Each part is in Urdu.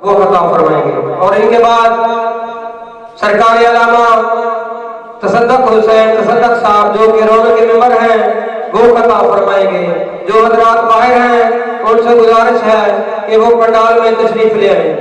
وہ عطا فرمائیں گے. اور ان کے بعد سرکار علامہ تصدق حسین تصدق صاحب جو کہ روزے کے ممبر ہیں وہ عطا فرمائیں گے. جو حضرات باہر ہیں ان سے گزارش ہے کہ وہ پنڈال میں تشریف لے آئیں.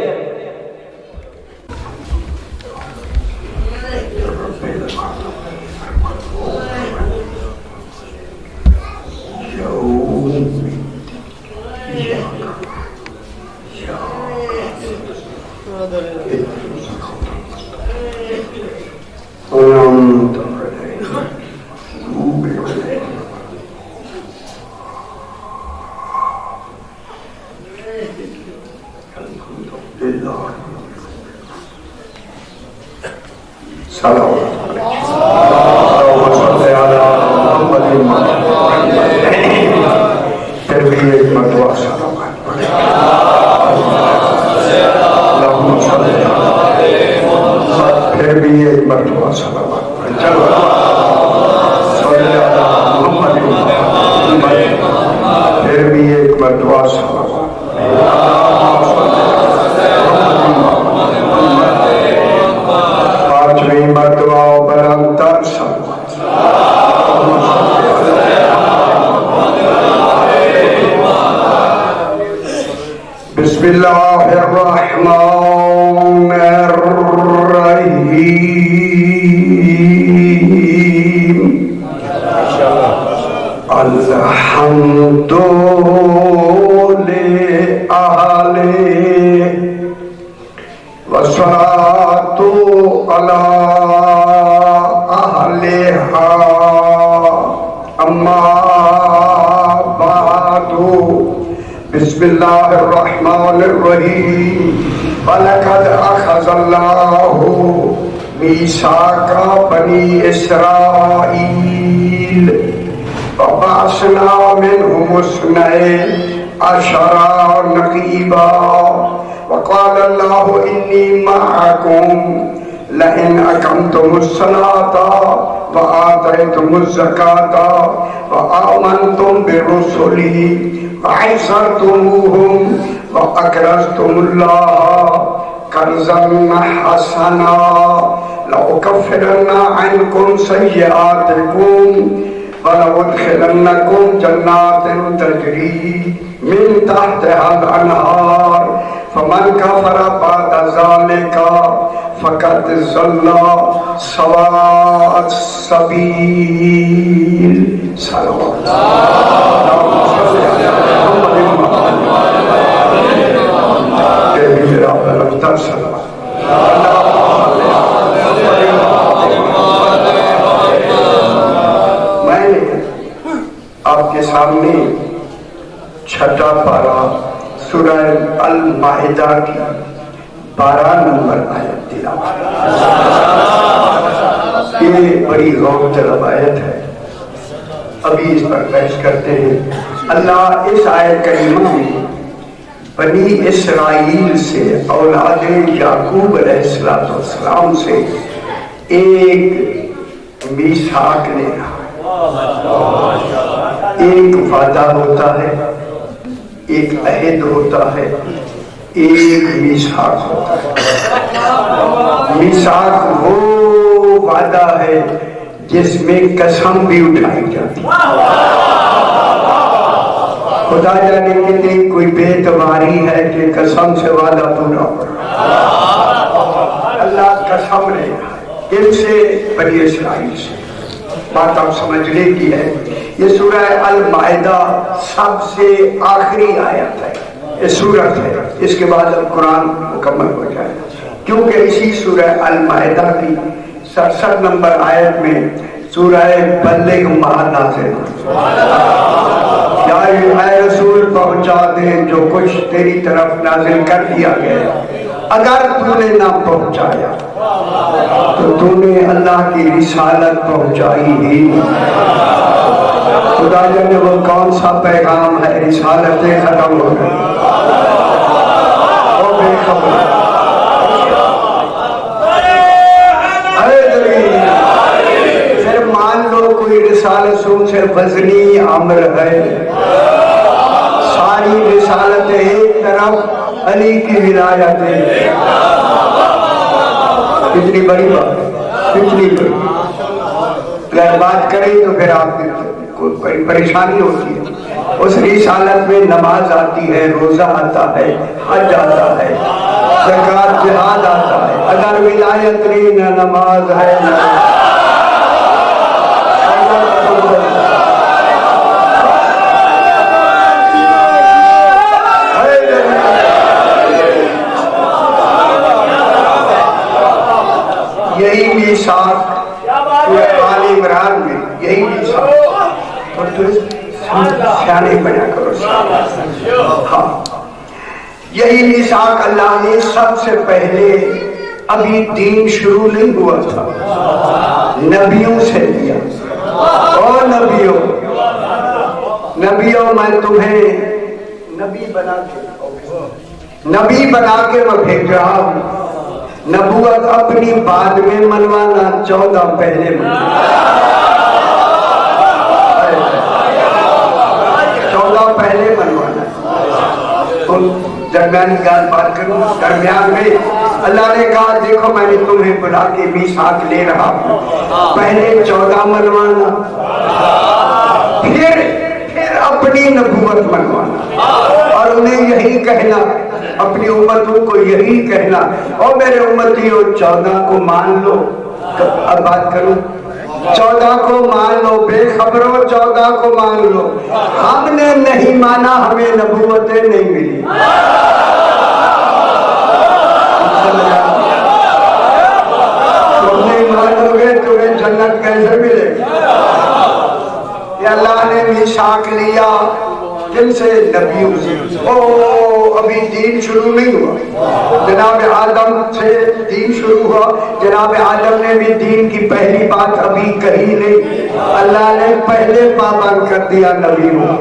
بسم اللہ الرحمن الرحیم الحمد للہ والصلاة علی اہلہا اما بعد بسم اللہ الرحمن الرحیم وَلَقَدْ أَخَذَ اللَّهُ مِيثَاقَ بَنِي إِسْرَائِيلَ وَبَعَثْنَا مِنْهُمُ اثْنَيْ عَشَرَ نَقِيبًا وَقَالَ اللَّهُ إِنِّي مَعَكُمْ لَئِنْ أَقَمْتُمُ الصَّلَاةَ وَآتَيْتُمُ الزَّكَاةَ وَآمَنْتُمْ بِرُسُلِي وَعَزَّرْتُمُوهُمْ وَأَقْرَضْتُمُ اللَّهَ قَرْضًا حَسَنًا لَأُكَفِّرَنَّ عَنْكُمْ سَيِّئَاتِكُمْ وَلَأُدْخِلَنَّكُمْ جَنَّاتٍ تَجْرِي مِنْ تَحْتِهَا الْأَنْهَارُ فَمَنْ كَفَرَ بَعْدَ ذَلِكَ فَقَدْ ضَلَّ سَوَاءَ السَّبِيلِ. صلوات میں نے آپ کے سامنے چھٹا پارہ سورہ المائدہ کی 12 نمبر آیت تلاوت. یہ بڑی غور طلب آیت ہے. ابھی اس پر بحث کرتے ہیں. اللہ اس آیت کریمہ میں بنی اسرائیل سے اولاد یعقوب علیہ السلام سے ایک میثاق لے رہا ہے. ایک وعدہ ہوتا ہے, ایک عہد ہوتا ہے, ایک میثاق ہوتا ہے. میثاق وہ وعدہ ہے جس میں قسم بھی اٹھائی جاتی ہے. خدا جانے کتنی کوئی بے اعتباری ہے کہ قسم سے وعدہ پورا ہو رہا. اللہ قسم لے رہا ہے. کن سے؟ بنی اسرائیل سے. بات آپ سمجھنے کی ہے. یہ سورہ المائدہ سب سے آخری آیت ہے, یہ سورت ہے. اس کے بعد اب قرآن مکمل ہو جائے گا, کیونکہ اسی سورہ المائدہ کی 67 نمبر آیت میں سورہ بلغ ما نازل ہوئی. یا اے رسول پہنچا دے جو کچھ تیری طرف نازل کر دیا گیا. اگر تو نے نہ پہنچایا تو تو نے اللہ کی رسالت پہنچائی ہی. خدا جانے وہ کون سا پیغام ہے, رسالتیں ختم ہو گئی, وہ بے خبر. پھر مان لو کوئی رسالت سے وزنی امر ہے, ساری رسالت ایک طرف علی کی ولایت ہے. کتنی بڑی بات، کتنی بڑی. اگر بات کریں تو پھر آپ کو کوئی پریشانی ہوتی ہے. اس رسالت میں نماز آتی ہے، روزہ آتا ہے، حج آتا ہے، زکوٰۃ جہاد آتا ہے. اگر ولایت نہیں، نہ نماز ہے نہ یہی میثاق آل عمران میں، یہی میثاق. اور تو سیانے بنا کرو. ہاں، یہی میثاق اللہ نے سب سے پہلے، ابھی دین شروع نہیں ہوا تھا، نبیوں سے لیا. او نبیوں، نبیوں میں تمہیں نبی بنا کے میں بھیج رہا ہوں. نبوت اپنی بعد میں منوانا، 14 پہلے منوانا. 14 پہلے منوانا. درمیانی بات کروں، درمیان میں اللہ نے کہا دیکھو میں نے تمہیں بلا کے میثاق لے رہا ہوں، پہلے 14 منوانا، پھر اپنی نبوت منوانا. اور انہیں یہی کہنا، اپنی امتوں کو یہی کہنا، اور میرے امتیوں 14 کو مان لو. اب بات کروں، 14 کو مان لو، بے خبروں 14 کو مان لو. ہم نے نہیں مانا، ہمیں نبوتیں نہیں ملی. تم نہیں مانو گے تمہیں جنت کیسے ملے گی؟ یہ اللہ نے میثاق لیا جن سے؟ نبیوں سے. او ابھی دین شروع نہیں ہوا، جناب آدم سے دین شروع ہوا. جناب آدم نے بھی دین کی پہلی بات ابھی کہی نہیں، اللہ نے پہلے پابند کر دیا نبیوں.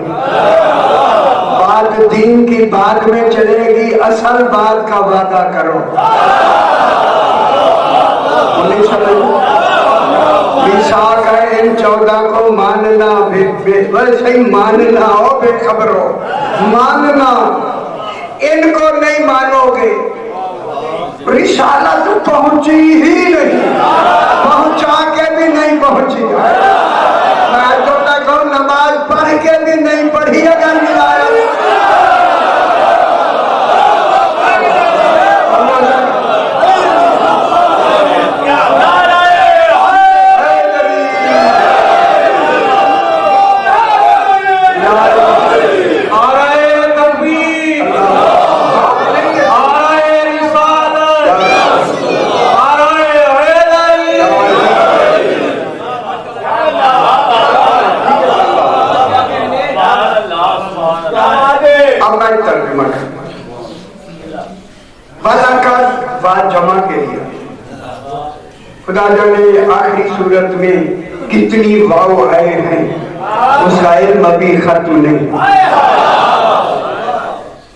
بات دین کی بعد میں چلے گی، اصل بات کا وعدہ کرو. نہیں سمجھ؟ میثاق ہے ان 14 کو ماننا، ویسے ہی ماننا ہو، بے خبر ہو ماننا. ان کو نہیں مانو گے، رسالت پہنچی ہی نہیں، پہنچا کے بھی نہیں پہنچی. میں تو تک نماز پڑھ کے بھی نہیں پڑھی اگر ولایت. جمع کے لیا. خدا جانے آخری صورت میں کتنی واو آئے ہیں، اس کا علم ابھی ختم نہیں.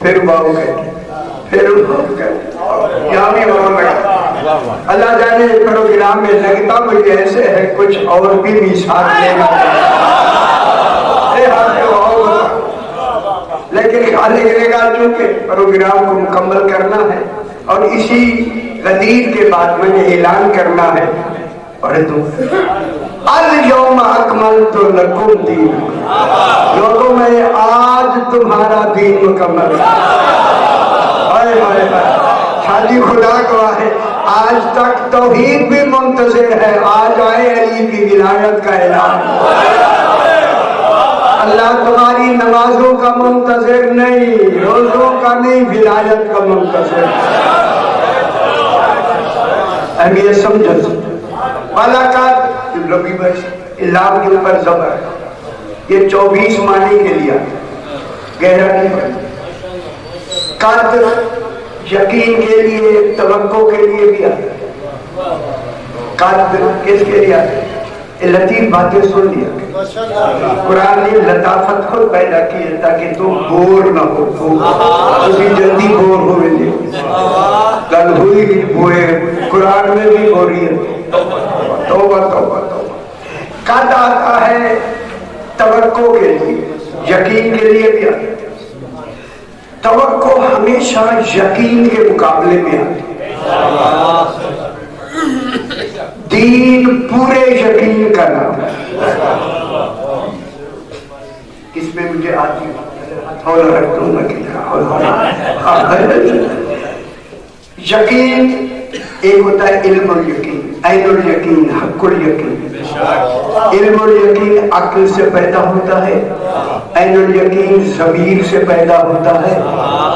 پھر واو کہتے، پھر واو کہتے، یہاں بھی واو لگا. اللہ جانے پروگرام میں لگتا مجھے ایسے ہے کچھ اور بھی میثاق لینا، لیکن خالی کرے گا چونکہ پروگرام کو مکمل کرنا ہے اور اسی غدیر کے بعد میں نے اعلان کرنا ہے. پڑھ دو، الیوم اکملت لکم دینکم، لوگوں میں آج تمہارا دین مکمل ہے. خالی خدا گواہ ہے، آج تک توحید بھی منتظر ہے. آج آئے علی کی ولایت کا اعلان. اللہ تمہاری نمازوں کا منتظر نہیں، روزوں کا نہیں، ولایت کا منتظر. اب یہ سمجھو، بالاکات ربی بس اللہ کے اوپر زبر، یہ 24 معنی کے لیے گہرا نہیں پڑھتا. قد یقین کے لیے، توقع کے لیے بھی آتا. قد کس کے لیے آتا؟ لطیف باتیں سن لیا. قرآن نے لطافت خود پیدا کی ہے تاکہ تم بور نہ ہو. کسی جلدی بور ہوئے نہیں، گل ہوئی ہوئے قرآن میں بھی ہو رہی ہے. توبہ توبہ توبہ. قد آتا ہے توقع کے لیے، یقین کے لیے بھی آتا. توقع ہمیشہ یقین کے مقابلے میں آتی ہے. دین پورے یقین کا نام ہے. اس میں مجھے آتی یقین ایک ہوتا ہے علم الیقین، عین الیقین، حق الیقین. علم الیقین عقل سے پیدا ہوتا ہے، عین الیقین ضمیر سے پیدا ہوتا ہے،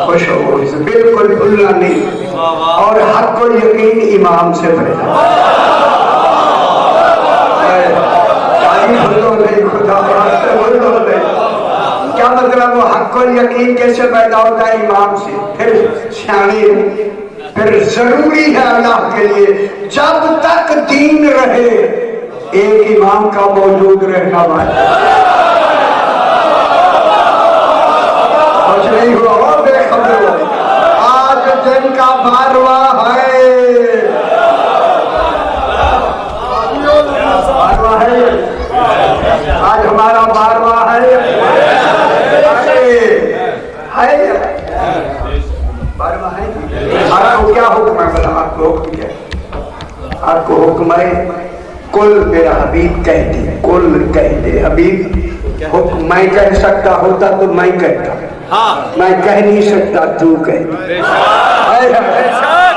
خوش ہو سے بالکل بھولنا نہیں، اور حق الیقین امام سے پیدا ہوتا ہے. کیا مطلب وہ حق الیقین کیسے پیدا ہوتا ہے؟ امام سے. پھر سیانے پھر ضروری ہے اللہ کے لیے جب تک دین رہے ایک امام کا موجود رہنا واجب. کچھ نہیں ہوا اور بے خبر ہو. آج دن کا 12واں ہے، 12واں ہے آج ہمارا 12واں ہے. آپ کو کیا حکم ہے؟ بلا آپ کو حکم کیا ہے؟ آپ کو حکم ہے کل میرا حبیب کہہ دے، کل کہہ دے. حبیب حکم میں کہہ سکتا ہوتا تو میں کہتا، میں کہہ نہیں سکتا تو کہہ.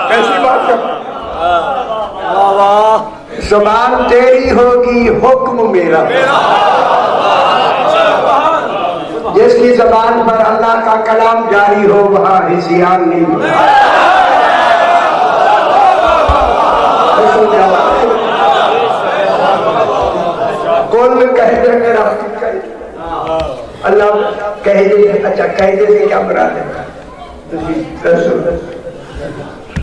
کیسی بات ہے؟ زبان تیری ہوگی حکم میرا. جس کی زبان پر اللہ کا کلام جاری ہو وہاں ہزیان نہیں ہوتا. کل کہہ دے میرا اللہ کہہ دے. اچھا کہہ دے سے کیا مراد ہے؟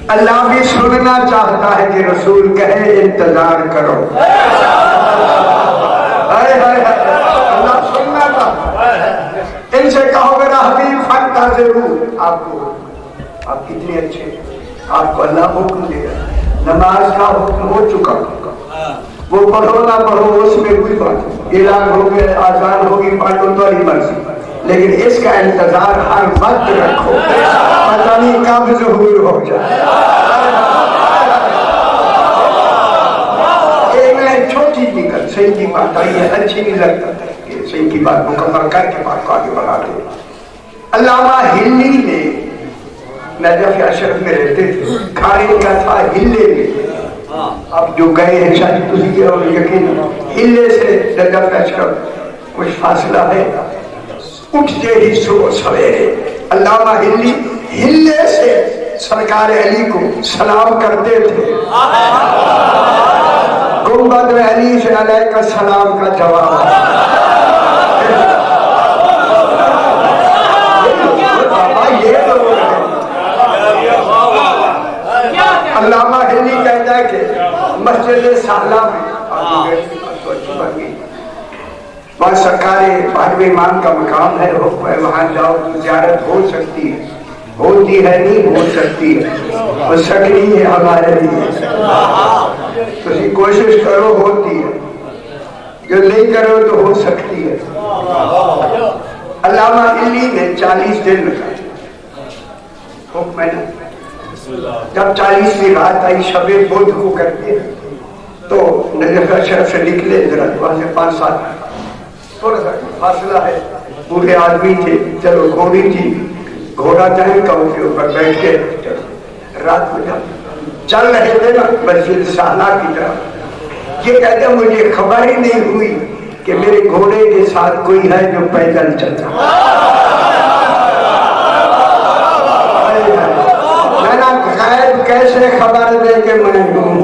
اللہ بھی سننا چاہتا ہے کہ رسول کہے انتظار کرو. اللہ سننا چاہتا ہے. ان سے کہو میرا حبیب فانتظروا. آپ کتنے اچھے، آپ کو اللہ حکم دے گا. نماز کا حکم ہو چکا، وہ پڑھو نہ پڑھو اس میں کوئی بات نہیں. اعلان ہو گیا، آزان ہوگی، پڑھ لو تو نہیں مرضی، لیکن اس کا انتظار ہر وقت رکھو، پتہ نہیں کب ظہور ہو جائے. چھوٹی سی صحیح کی بات آئی ہے، اچھی نہیں لگتا کہ صحیح کی بات مکمل کر کے بات کو آگے بڑھا دے. علامہ ہلی نے نجف اشرف میں رہتے تھے، کھانے کا تھا ہلے میں. اب جو گئے ہیں شاید تسی کے اور یقین ہلے سے نجف اشرف کچھ فاصلہ ہے. اٹھتے ہی صبح سویرے علامہ ہلی ہلے سے سرکار علی کو سلام کرتے تھے. گنبد میں علی سے علیہ السلام کا جواب. علامہ ہلی کہتا ہے کہ مسجد سالہ میں وہاں سرکار بارہویں امام کا مقام ہے، وہاں جاؤ زیارت ہو سکتی ہے، ہوتی ہے نہیں ہو سکتی ہے، وہ سکنی ہے ہمارے لیے. تو کوشش کرو ہوتی ہے، جو نہیں کرو تو ہو سکتی ہے. علامہ ہلی نے 40 دن لگائے. حکم ہے نا، جب 40ویں رات آئی شب بدھ کو کرتے تو نجف اشرف سے نکلے. ذرا وہاں سے 5-7 تھوڑا سا فاصلہ ہے. بوڑھے آدمی تھے، چلو گھوڑی تھی، گھوڑا چاہے کہوں کے اوپر بیٹھ کے رات میں جب چل رہے تھے نا مسجد سالہ کی طرف، یہ کہتے ہیں مجھے خبر ہی نہیں ہوئی کہ میرے گھوڑے کے ساتھ کوئی ہے جو پیدل چلتا. میں نا غیب کیسے خبر دے کہ میں ہوں.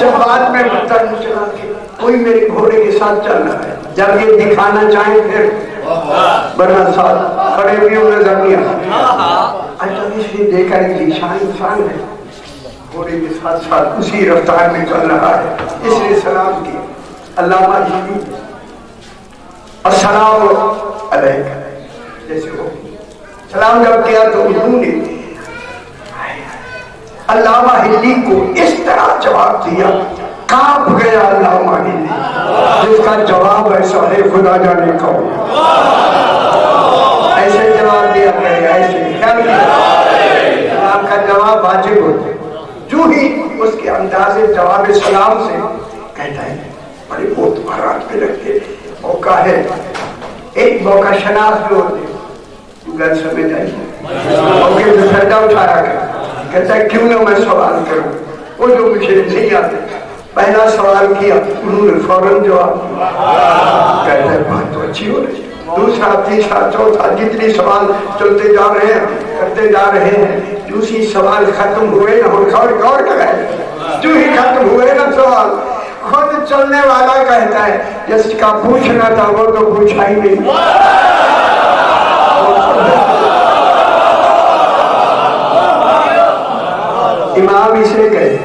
جب بعد میں پتہ نہیں چلا کہ کوئی میرے گھوڑے کے ساتھ چل رہا ہے. جب یہ دکھانا چاہیں پھر ورنہ ساتھ کھڑے بھی نظر نہیں آتا. اچھا اس نے دیکھا کہ شان انسان ہے، گھوڑے کے ساتھ ساتھ اسی رفتار میں چل رہا ہے. اس نے سلام کیا. علامہ ہلی السلام علیکم جیسے ہو سلام جب کیا تو انہوں نے علامہ ہلی کو اس طرح جواب دیا، کانپ گیا علامہ ہلی. جس کا جواب ایسا ہے خدا جانے کا ہو. ایسے جواب دیا کرے، ایسے کیا کیا آپ کا جواب واجب ہوتا ہے۔ جو ہی اس کے انداز جواب سلام سے کہتا ہے بڑے بہت مہارات پہ رکھتے موقع ہے، ایک موقع شناخت بھی ہوتے گھر سمجھ آئی موقع پہ سردہ اٹھایا کہتا ہے کیوں نہ میں سوال کروں، وہ جو مجھے نہیں آتے پہلا سوال کیا انہوں نے فوراً جواب کہتا ہے بات تو اچھی ہو رہی ہے، دوسرا تیسرا چوتھا جتنی سوال چلتے جا رہے ہیں کرتے جا رہے ہیں، دوسری سوال ختم ہوئے نہ ہو، غور کریں جو ہی ختم ہوئے نا سوال خود چلنے والا کہتا ہے جس کا پوچھنا تھا وہ تو پوچھا ہی نہیں۔ امام اسے کہتے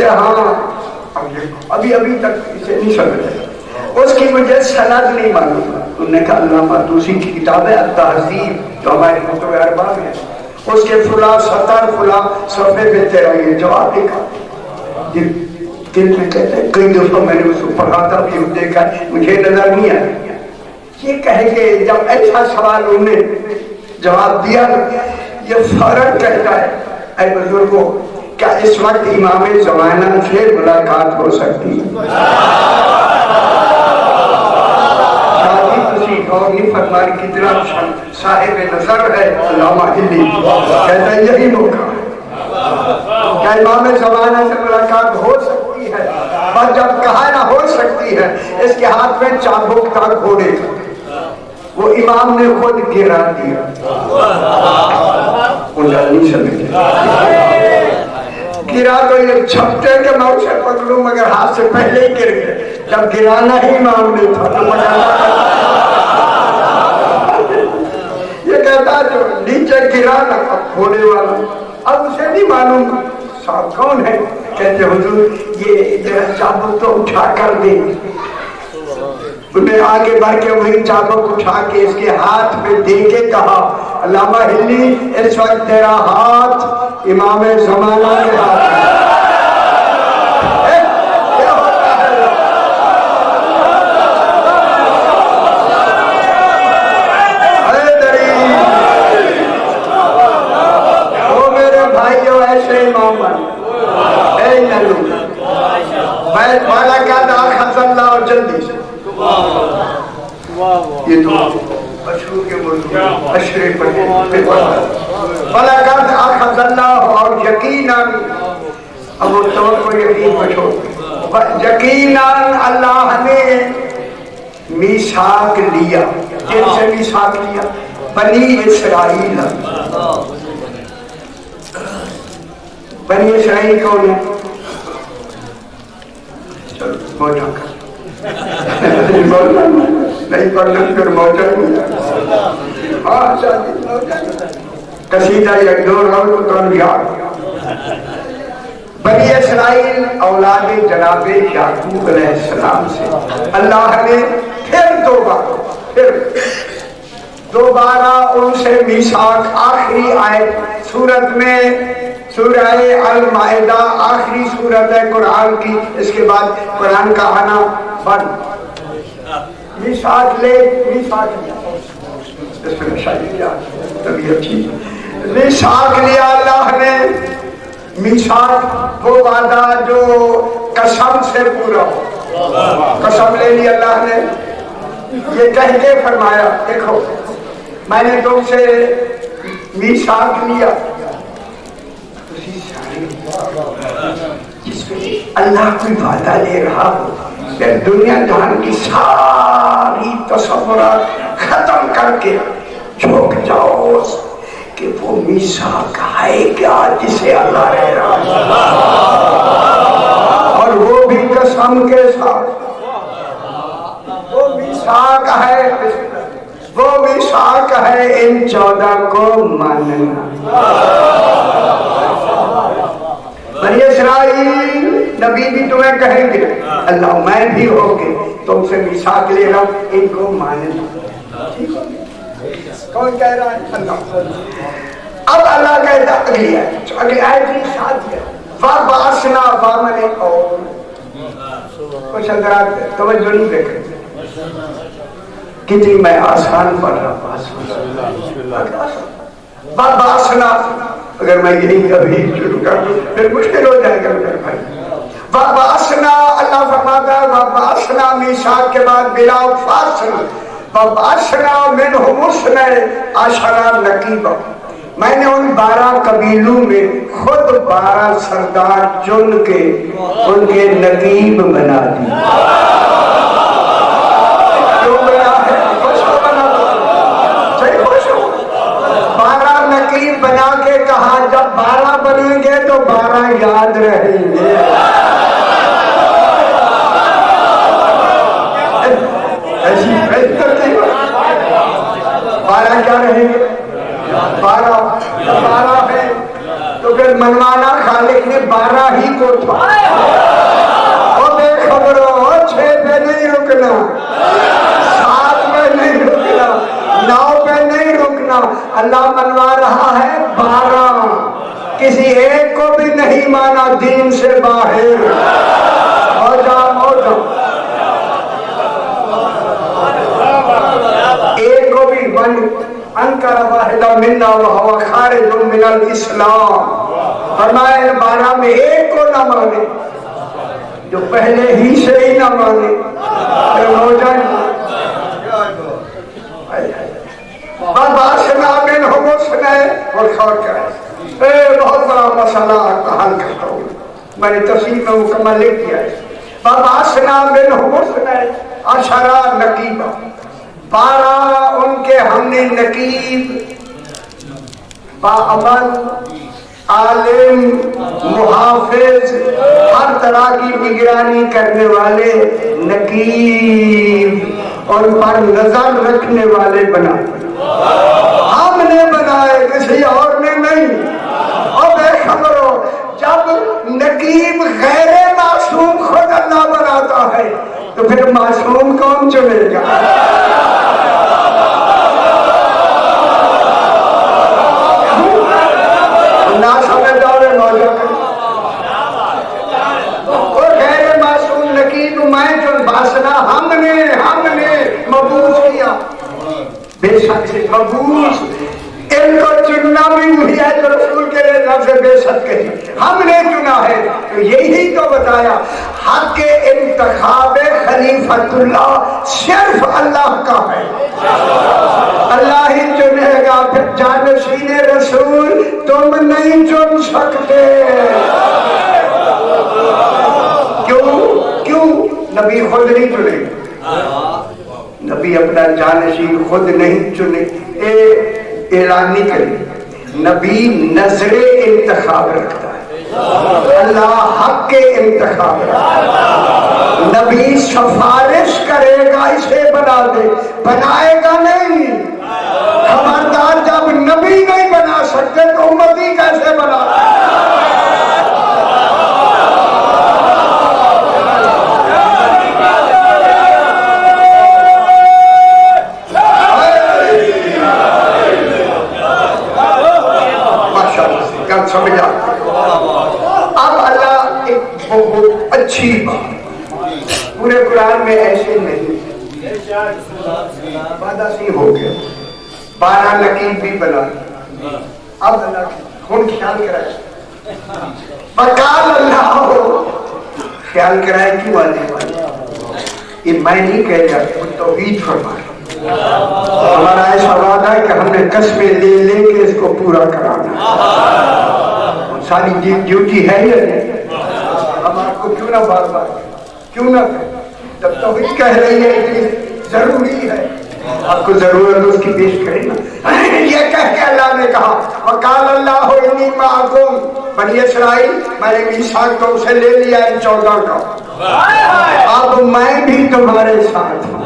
ہاں ابھی تک اسے نہیں سمجھا، اس کی مجھے سند نہیں معلوم۔ انہوں نے کہا علامہ توسی کی کتاب ہے التہذیب جو ہمارے کتب اربعہ میں ہے، اس کے فلاں سطر فلاں صفحے پہ تیرا یہ جواب لکھا۔ دل میں کہتے ہیں کئی دفعہ میں نے اس کو پڑھا تھا بھی دیکھا مجھے نظر نہیں آیا۔ یہ کہے کہ جب ایسا سوال انہوں نے جواب دیا یہ فوراً کہتا ہے اے بزرگوں کیا اس وقت امام زمانہ سے ملاقات ہو سکتی ہے؟ شادی تسی غور نہیں فرمائی کتنا صاحب نظر ہے علامہ ہلی کہتا ہے یہی موقع کیا امام زمانہ سے ملاقات ہو سکتی ہے؟ اور جب کہا نہ ہو سکتی ہے اس کے ہاتھ میں چابک تھا گھوڑے کا، وہ امام نے خود گرا دیا، انہیں نہیں سمجھا گرا تو یہ چھپتے کہ میں اسے پکڑوں مگر ہاتھ سے پہلے ہی گر گئے، جب گرانا ہی امام نے تھا تو یہ کہتا جو نیچے گرانا گھوڑے والا اب اسے نہیں معلوم صاحب کون ہے، کہتے حضور یہ چابک تو اٹھا کر دے، انہیں آگے بڑھ کے وہی چابک اٹھا کے اس کے ہاتھ پہ دے کے کہا علامہ ہلی اس وقت تیرا ہاتھ امام زمانہ کے ہاتھ ہے۔ کیا ہوتا ہے وہ میرے بھائیو ایسے امام بن اے نلو بیت والا کا داخل اللہ اور جلدی سے یہ تو اشرو کے موضوع اشرے پڑھے فَلَقَدْ أَخَذَ اللَّهُ اور یقیناً اب وہ توقع یقین پچھو یقیناً اللہ نے میثاق لیا، جن سے میثاق لیا بنی اسرائیل۔ بنی اسرائیل کون ہے؟ چلو موجہ کر نہیں پڑھنا پھر موجہ ہاں قصیدہ یک دو رہو تو تنبیار بنی اسرائیل اولاد جناب یعقوب علیہ السلام سے اللہ نے پھر دوبارہ ان سے میثاق آخری آیت سورت میں سورہ المائدہ آخری سورت ہے قرآن کی، اس کے بعد قرآن کا آنا بند میثاق لے میثاق لیا اس میں شاید کیا تبھی اچھی میثاق لیا اللہ نے، میثاق وہ وعدہ جو قسم سے پورا ہو، قسم لے لی اللہ نے، یہ کہہ کے فرمایا دیکھو میں نے تم سے میثاق لیا، جس میں اللہ کوئی وعدہ لے رہا ہو پھر دنیا جہان کی ساری تصورات ختم کر کے جھوک جاؤ کہ وہ میثاق ہے کیا جسے اللہ لے رہا اور وہ بھی قسم کے ساتھ، وہ میثاق ہے، وہ میثاق ہے ان 14 کو ماننا۔ بنی اسرائیل نبی بھی تمہیں کہیں گے اللہ میں بھی ہو کے تم سے میثاق لے رہا ہوں ان کو ماننا، ٹھیک ہو؟ کون کہہ رہا ہے؟ اللہ۔ اب اللہ کہتا اگلی آیت کی ساتھ ہے وَبَعَثْنَا وَمَنِ قَوْمٍ، کچھ اندرات توجہ نہیں دیکھیں کتنی میں آسان پڑھ رہا ہوں. واباسنا اگر میں یہی ابھی شروع کر دوں پھر مشکل ہو جائے گا میرے بھائی. واباسنا اللہ فرماتا ہے واباسنا میثاق کے بعد بلا فاصلہ واباسنا منہم اثنی عشر نقیبا. میں نے ان 12 قبیلوں میں خود 12 سردار چن کے ان کے نقیب بنا دی. کیوں بنا ہے؟ خوش ہو بنا صحیح خوش ہو. 12 نقیب بنا کے کہا جب 12 بنیں گے تو 12 یاد رہیں گے. ایسی بہتر 12 کیا رہیں گے؟ 12 ہے تو پھر منوانا خالق نے 12 ہی کو تھا. او بے خبرو 6 پہ نہیں رکنا، 7 پہ نہیں رکنا، 9 پہ نہیں رکنا. اللہ منوا رہا ہے 12. کسی ایک کو بھی نہیں مانا دین سے باہر. ہو جا ایک کو بھی انکر واحدہ منا وہو خارج من الاسلام. فرمایا ان 12 میں ایک کو نہ مانے جو پہلے ہی سے ہی نہ مانے پھر ہو جائے. واباسنا منہم اثنی اور خور کرے. بہت بڑا مسئلہ حل کرتا ہوں میں نے تفسیر میں مکمل لکھ دیا ہے. واباسنا منہم اثنی عشر نقیبا. 12 ان کے ہم نے نقیب باعمل عالم محافظ ہر طرح کی نگرانی کرنے والے نقیب اور ان پر نظر رکھنے والے بنائے. ہم نے بنائے کسی اور نے نہیں. اور بے خبر ہو جب نقیب غیر معصوم خود اللہ بناتا ہے تو پھر معصوم کون چنے گا؟ نہ سمجھدار نوجوان اور غیر معصوم نقیب میں جو باسنا ہم نے مبعوث کیا. بے شک سے مبعوث ان کو چننا بھی وہی ہے جو رسول کے لیے لفظ بے شک کہی. ہم نے چنا ہے تو یہی تو بتایا حق کے انتخاب خلیفۃ اللہ صرف اللہ کا ہے. اللہ ہی چنے گا. پھر جانشین رسول تم نہیں چن سکتے. کیوں نبی خود نہیں چنے گا. نبی اپنا جانشین خود نہیں چنے. اعلان نہیں کرے. نبی نظر انتخاب رکھتا ہے. اللہ حق کے انتخاب رکھتا ہے. نبی سفارش کرے گا اسے بنا دے، بنائے گا نہیں. خبردار جب نبی نہیں بنا سکتے تو امتی کیسے بنا سکتے؟ سمجھا. اب اللہ ایک بہت اچھی بات پورے قرآن میں ایسے نہیں وعدہ سی ہو گیا. 12 نقیب بھی بنا. اب اللہ کون خیال کرائے؟ بقال اللہ ہو خیال کرائے کیوں والے یہ میں نہیں کہہ رہا. وہ توحید فرما رہا. ہمارا ایسا وعدہ ہے کہ ہم نے قسمیں لے کے اس کو پورا کرانا. ساری ڈیوٹی ہے یا نہیں؟ ہم آپ کو کیوں نہ بار بار کیوں نہ جب توحید کہہ رہی ہے کہ ضروری ہے آپ کو ضرورت اس کی پیش کرے نا. یہ کہہ کے اللہ نے کہا وقال اللہ انی معکم بنی اسرائیل میں نے میثاق تم سے لے لیا ہے 14 کا. اب میں بھی تمہارے ساتھ ہوں.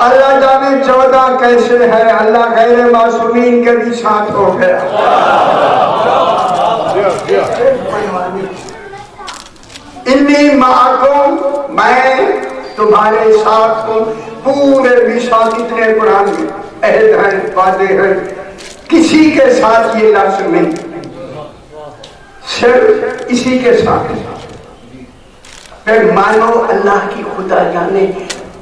اللہ جانے 14 کیسے ہے. اللہ غیر معصومین کے بھی ساتھ ہو گیا. انی معکم میں تمہارے ساتھ ہوں. پورے میثاق کتنے قرآن میں عہد ہیں وعدے ہیں. کسی کے ساتھ یہ لفظ نہیں صرف اسی کے ساتھ. پھر مانو اللہ کی خدا جانے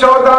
14